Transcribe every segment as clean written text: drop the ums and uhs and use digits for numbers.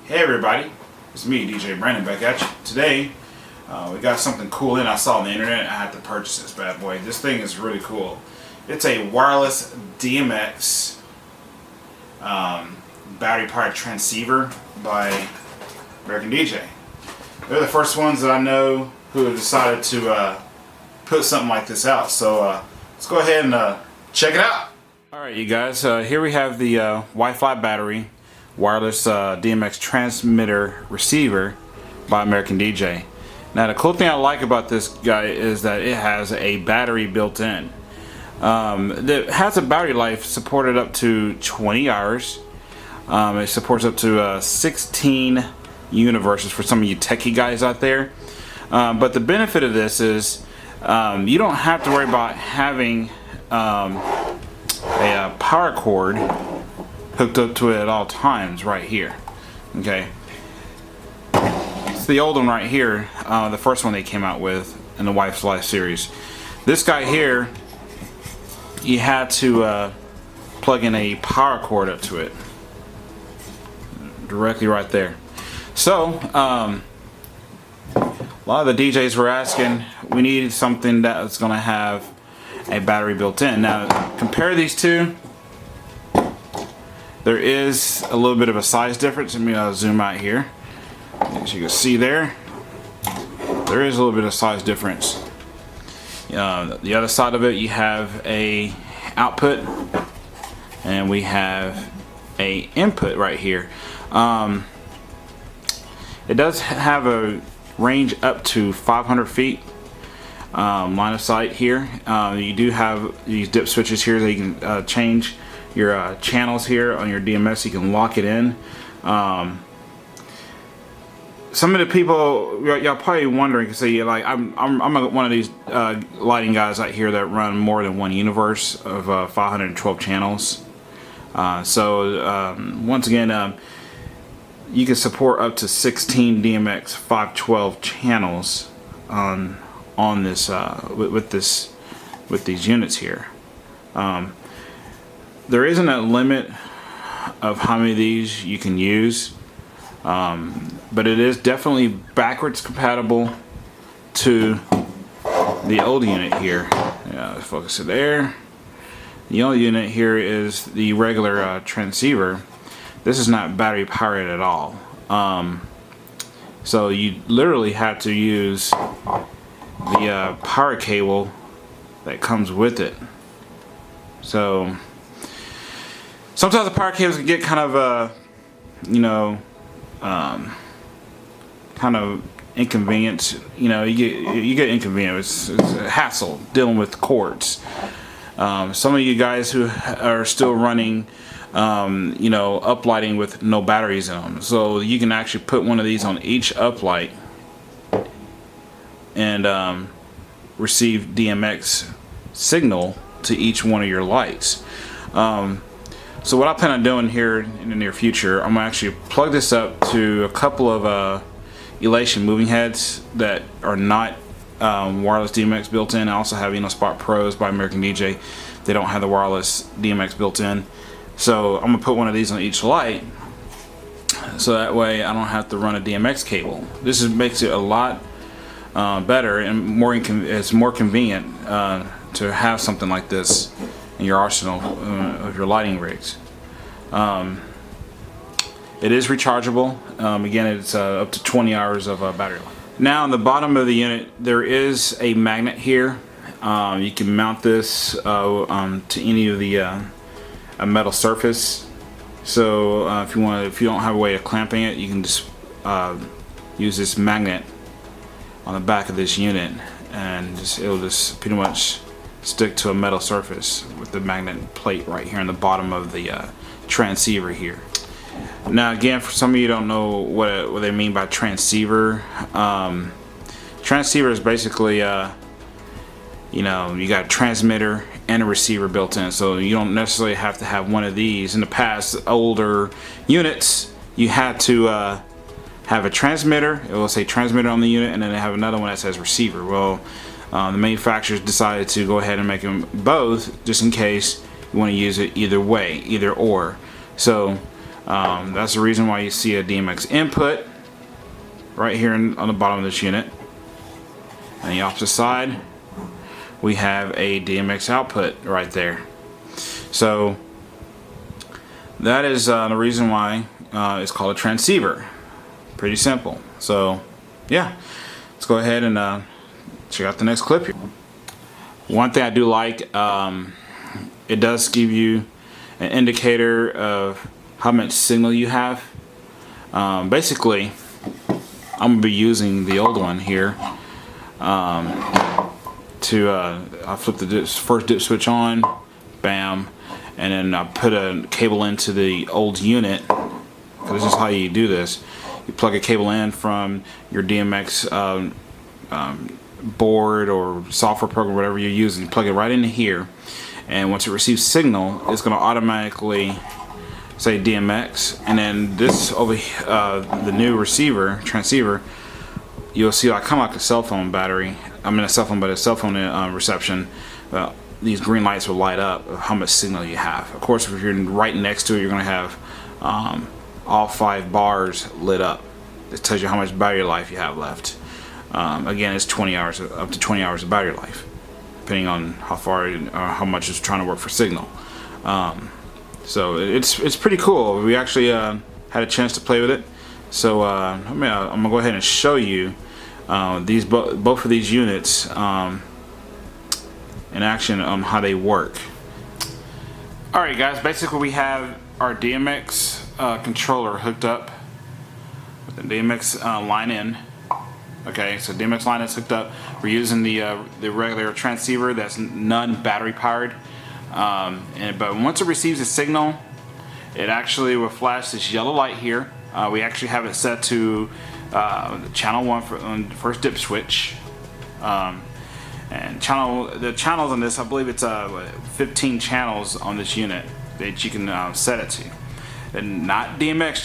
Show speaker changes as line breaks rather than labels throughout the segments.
Hey everybody, it's me, DJ Brandon, back at you. Today, we got something cool in. I saw on the internet. I had to purchase this bad boy. This thing is really cool. It's a wireless DMX battery-powered transceiver by American DJ. They're the first ones that I know who have decided to put something like this out. So let's go ahead and check it out. Alright you guys, here we have the Wi-Fi battery wireless DMX transmitter receiver by American DJ. Now the cool thing I like about this guy is that it has a battery built in. It has a battery life supported up to 20 hours. It supports up to 16 universes for some of you techie guys out there. But the benefit of this is you don't have to worry about having a power cord hooked up to it at all times right here. Okay, it's the old one right here, the first one they came out with in the Wife's Life series. This guy here, you had to plug in a power cord up to it directly right there. So a lot of the DJs were asking, we needed something that was going to have a battery built in. Now compare these two. There is a little bit of a size difference. Let me zoom out here. As you can see there is a little bit of size difference. The other side of it, you have a output and we have a input right here. It does have a range up to 500 feet line of sight here. You do have these dip switches here that you can change your channels here on your DMX. You can lock it in. Some of the people, y'all probably wondering, say like I'm one of these lighting guys out here that run more than one universe of 512 channels. Once again, you can support up to 16 DMX 512 channels on this with these units here. There isn't a limit of how many of these you can use, but it is definitely backwards compatible to the old unit here. Let's focus it there. The old unit here is the regular transceiver. This is not battery powered at all. So you literally have to use the power cable that comes with it. So sometimes the power cables can get kind of kind of inconvenient. You get inconvenient. It's a hassle dealing with cords. Some of you guys who are still running uplighting with no batteries in them, so you can actually put one of these on each uplight and receive DMX signal to each one of your lights. So what I plan on doing here in the near future, I'm gonna actually plug this up to a couple of Elation moving heads that are not wireless DMX built in. I also have Spot Pros by American DJ. They don't have the wireless DMX built in. So I'm gonna put one of these on each light, so that way I don't have to run a DMX cable. This makes it a lot better and more. It's more convenient to have something like this in your arsenal of your lighting rigs. It is rechargeable. Again, it's up to 20 hours of battery life. Now on the bottom of the unit there is a magnet here. You can mount this to any of the a metal surface. So if you don't have a way of clamping it, you can just use this magnet on the back of this unit, and it'll just pretty much stick to a metal surface with the magnet plate right here on the bottom of the transceiver here. Now again, for some of you who don't know what they mean by transceiver, transceiver is basically you got a transmitter and a receiver built in, so you don't necessarily have to have one of these. In the past, older units, you had to have a transmitter. It will say transmitter on the unit, and then they have another one that says receiver. Well, the manufacturers decided to go ahead and make them both, just in case you want to use it either way, either or. So That's the reason why you see a DMX input right here on the bottom of this unit. On the opposite side, we have a DMX output right there. So that is the reason why it's called a transceiver. Pretty simple. So yeah, let's go ahead and check out the next clip here. One thing I do like, it does give you an indicator of how much signal you have. Basically, I'm gonna be using the old one here to I flip the first dip switch on, bam, and then I put a cable into the old unit. This is how you do this. You plug a cable in from your DMX board or software program, whatever you're using. You plug it right into here, and once it receives signal, it's going to automatically say DMX. And then this over the new transceiver, you'll see like kind of like a cell phone battery. I mean a cell phone, but a cell phone reception. These green lights will light up of how much signal you have. Of course, if you're right next to it, you're going to have all 5 bars lit up. It tells you how much battery life you have left. Again, it's 20 hours, up to 20 hours of battery life, depending on how far or how much it's trying to work for signal. So it's pretty cool. We actually had a chance to play with it. So I'm gonna go ahead and show you both of these units in action on how they work. Alright guys, basically we have our DMX controller hooked up with the DMX line in. Okay, so DMX line is hooked up. We're using the regular transceiver that's non-battery powered. But once it receives a signal, it actually will flash this yellow light here. We actually have it set to channel 1 on the first dip switch. And the channels on this, I believe it's 15 channels on this unit that you can set it to. And not DMX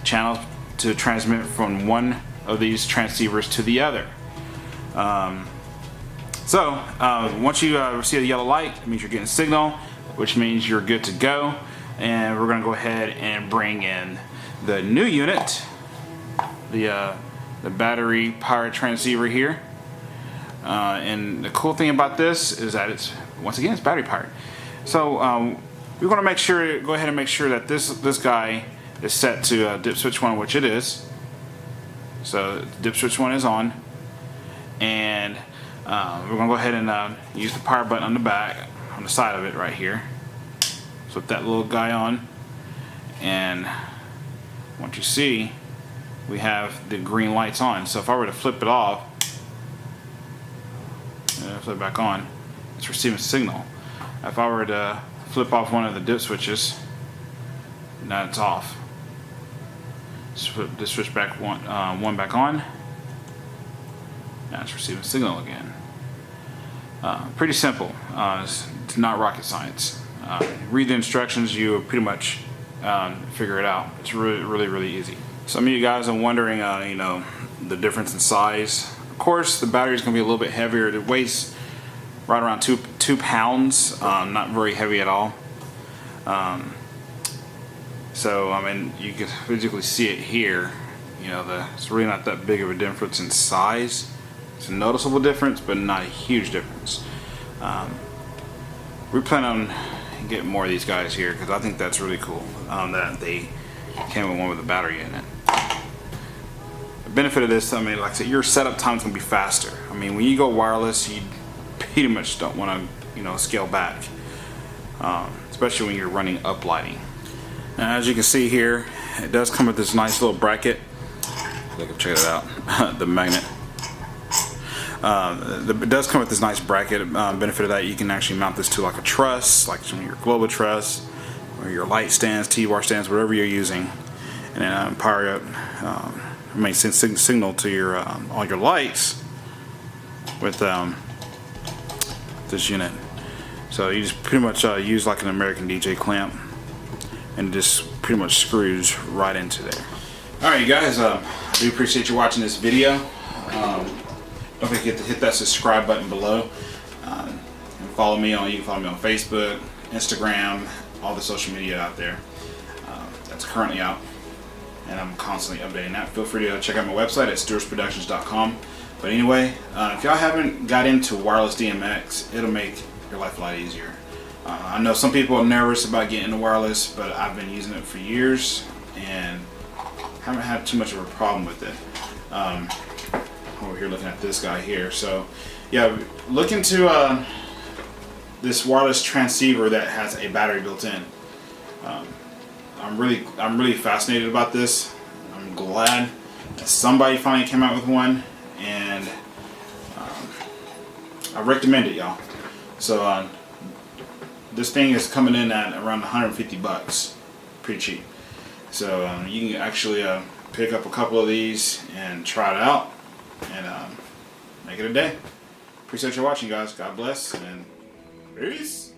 channels to transmit from one of these transceivers to the other. Once you see the yellow light, it means you're getting signal, which means you're good to go. And we're going to go ahead and bring in the new unit, the battery powered transceiver here. And the cool thing about this is that it's battery powered. So we're going to go ahead and make sure that this guy is set to dip switch 1, which it is. So dip switch 1 is on, and we're going to go ahead and use the power button on the back, on the side of it right here. Flip that little guy on, and once you see, we have the green lights on. So if I were to flip it off, flip it back on, it's receiving signal. If I were to flip off one of the dip switches, now it's off. Flip the switch back one back on. Now it's receiving signal again. Pretty simple. It's not rocket science. Read the instructions, you pretty much figure it out. It's really easy. Some of you guys are wondering, the difference in size. Of course, the battery is going to be a little bit heavier. It weighs right around 2 pounds. Not very heavy at all. So I mean, you can physically see it here. It's really not that big of a difference in size. It's a noticeable difference, but not a huge difference. We plan on getting more of these guys here because I think that's really cool that they came with one with a battery in it. The benefit of this, I mean, like I said, your setup time is going to be faster. I mean, when you go wireless, you pretty much don't want to, scale back, especially when you're running up lighting. Now, as you can see here, it does come with this nice little bracket. Check it out, the magnet. It does come with this nice bracket. Benefit of that, you can actually mount this to like a truss, like some of your global truss, or your light stands, T-bar stands, whatever you're using, and then power up. Send signal to your all your lights with this unit. So you just pretty much use like an American DJ clamp, and it just pretty much screws right into there. Alright, you guys, I do appreciate you watching this video. Don't forget to hit that subscribe button below. And follow me on. You can follow me on Facebook, Instagram, all the social media out there. that's currently out, and I'm constantly updating that. Feel free to check out my website at stewartsproductions.com. But anyway, if y'all haven't got into wireless DMX, it'll make your life a lot easier. I know some people are nervous about getting into wireless, but I've been using it for years and haven't had too much of a problem with it. Over here looking at this guy here. So yeah, look into this wireless transceiver that has a battery built in. I'm really fascinated about this. I'm glad that somebody finally came out with one, and I recommend it, y'all. So this thing is coming in at around 150 bucks, pretty cheap. So you can actually pick up a couple of these and try it out, and make it a day. Appreciate you watching, guys. God bless, and peace.